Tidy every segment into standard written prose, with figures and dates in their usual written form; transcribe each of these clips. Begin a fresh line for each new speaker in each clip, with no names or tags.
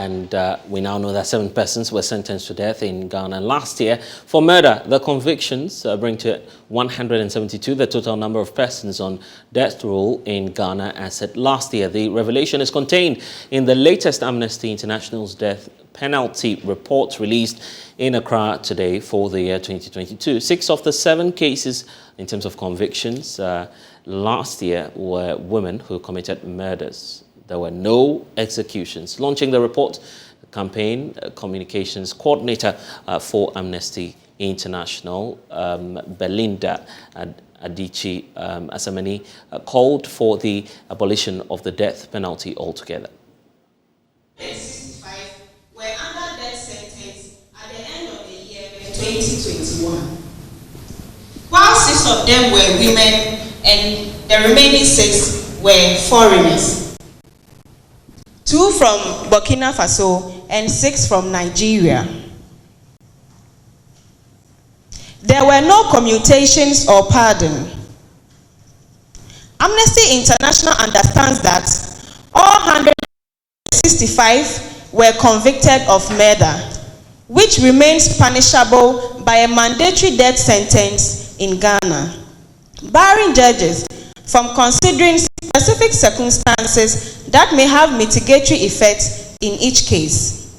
And we now know that 7 persons were sentenced to death in Ghana last year for murder. The convictions bring to 172 the total number of persons on death row in Ghana as at last year. The revelation is contained in the latest Amnesty International's death penalty report released in Accra today for the year 2022. 6 of the 7 cases in terms of convictions last year were women who committed murders. There were no executions. Launching the report, the campaign communications coordinator for Amnesty International, Belinda Adichie Asamani, called for the abolition of the death penalty altogether.
65 were under death sentence at the end of the year 2021. While 6 of them were women and the remaining 6 were foreigners. 2 from Burkina Faso and 6 from Nigeria. There were no commutations or pardon. Amnesty International understands that all 165 were convicted of murder, which remains punishable by a mandatory death sentence in Ghana, barring judges from considering specific circumstances that may have mitigatory effects in each case.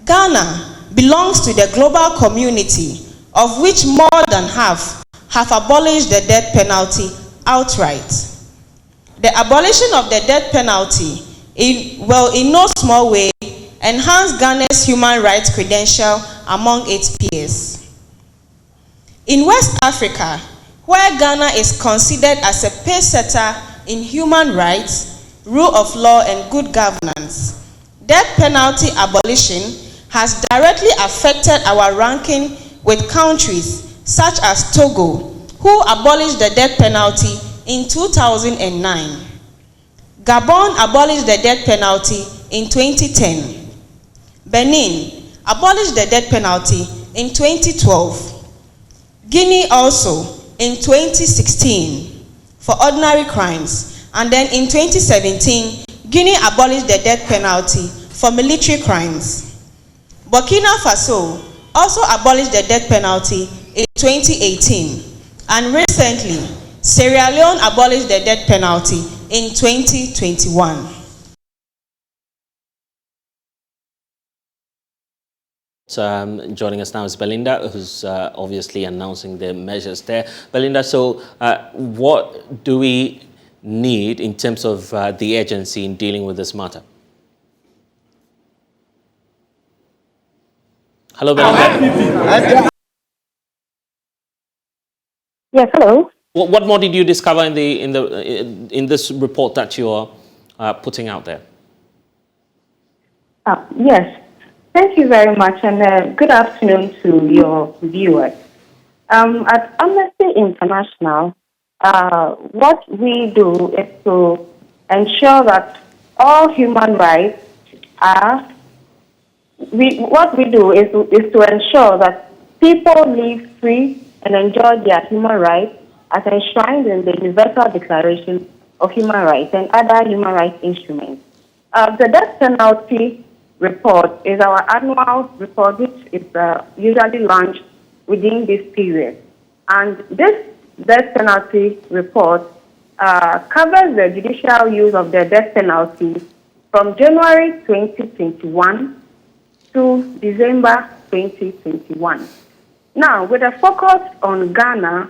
Ghana belongs to the global community, of which more than half have abolished the death penalty outright. The abolition of the death penalty will in no small way enhance Ghana's human rights credential among its peers. In West Africa, where Ghana is considered as a pacesetter in human rights, rule of law and good governance, death penalty abolition has directly affected our ranking with countries such as Togo, who abolished the death penalty in 2009. Gabon abolished the death penalty in 2010. Benin abolished the death penalty in 2012. Guinea also in 2016 for ordinary crimes, and then in 2017, Guinea abolished the death penalty for military crimes. Burkina Faso also abolished the death penalty in 2018, and recently, Sierra Leone abolished the death penalty in 2021.
Joining us now is Belinda, who's obviously announcing the measures there. Belinda, so what do we need in terms of the agency in dealing with this matter? Hello, Belinda.
Yes, hello.
What more did you discover in this report that you are putting out there?
Yes. Thank you very much, and good afternoon to your viewers. At Amnesty International, what we do is to ensure that all human rights are. What we do is to ensure that people live free and enjoy their human rights as enshrined in the Universal Declaration of Human Rights and other human rights instruments. The death penalty report is our annual report, which is usually launched within this period. And this death penalty report covers the judicial use of the death penalty from January 2021 to December 2021. Now, with a focus on Ghana,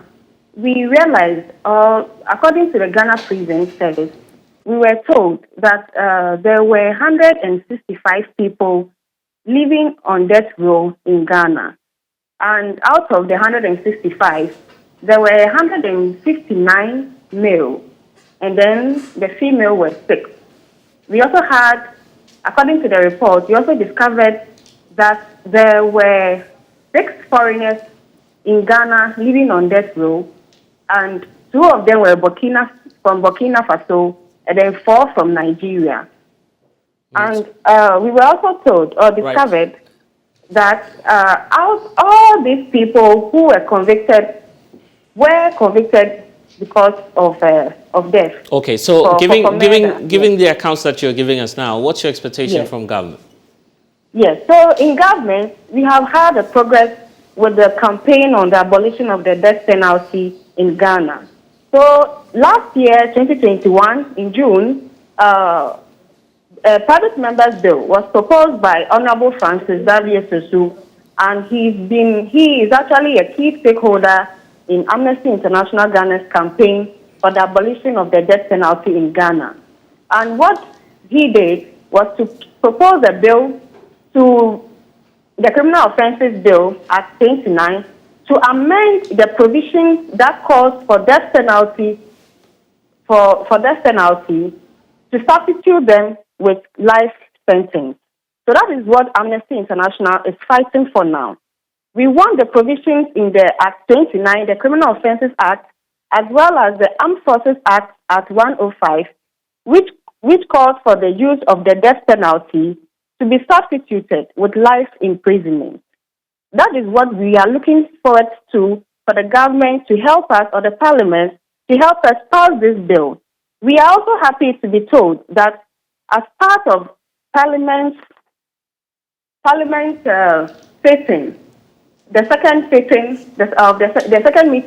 we realized, according to the Ghana Prison Service, we were told that there were 165 people living on death row in Ghana. And out of the 165, there were 159 male, and then the female were 6. We also had, according to the report, we also discovered that there were 6 foreigners in Ghana living on death row, and 2 of them were from Burkina Faso, and then 4 from Nigeria. Yes. And we were also told or discovered that all these people who were convicted because of of death.
Okay, so
for
giving the accounts that you're giving us now, what's your expectation
Yes.
from government?
Yes, so in government, we have had a progress with the campaign on the abolition of the death penalty in Ghana. So last year, 2021, in June, a private member's bill was proposed by Honorable Francis Xavier Sesu, and he is actually a key stakeholder in Amnesty International Ghana's campaign for the abolition of the death penalty in Ghana. And what he did was to propose a bill to the Criminal Offences Bill Act 29 to amend the provisions that calls for death penalty to substitute them with life sentence. So that is what Amnesty International is fighting for now. We want the provisions in the Act 29, the Criminal Offences Act, as well as the Armed Forces Act at 105, which calls for the use of the death penalty to be substituted with life imprisonment. That is what we are looking forward to, for the government to help us, or the parliament to help us pass this bill. We are also happy to be told that as part of Parliament sitting, the second meeting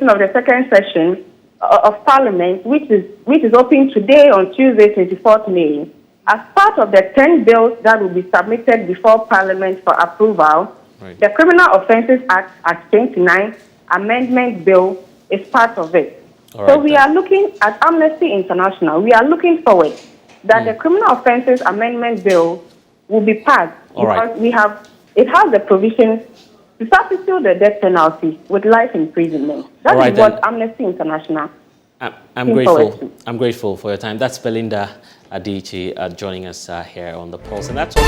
of the second session of Parliament, which is open today on Tuesday, 24th May, as part of the 10 bills that will be submitted before Parliament for approval,
right,
the Criminal Offences Act 29 Amendment Bill is part of it.
All
So
right,
we are looking at Amnesty International. We are looking forward that the Criminal Offences Amendment Bill will be passed,
All right,
because it has the provisions to substitute the death penalty with life imprisonment. That
All right,
is what
then.
Amnesty International.
I'm
looking
grateful.
forward to.
I'm grateful for your time. That's Belinda Adichie joining us here on The Pulse. And that's all.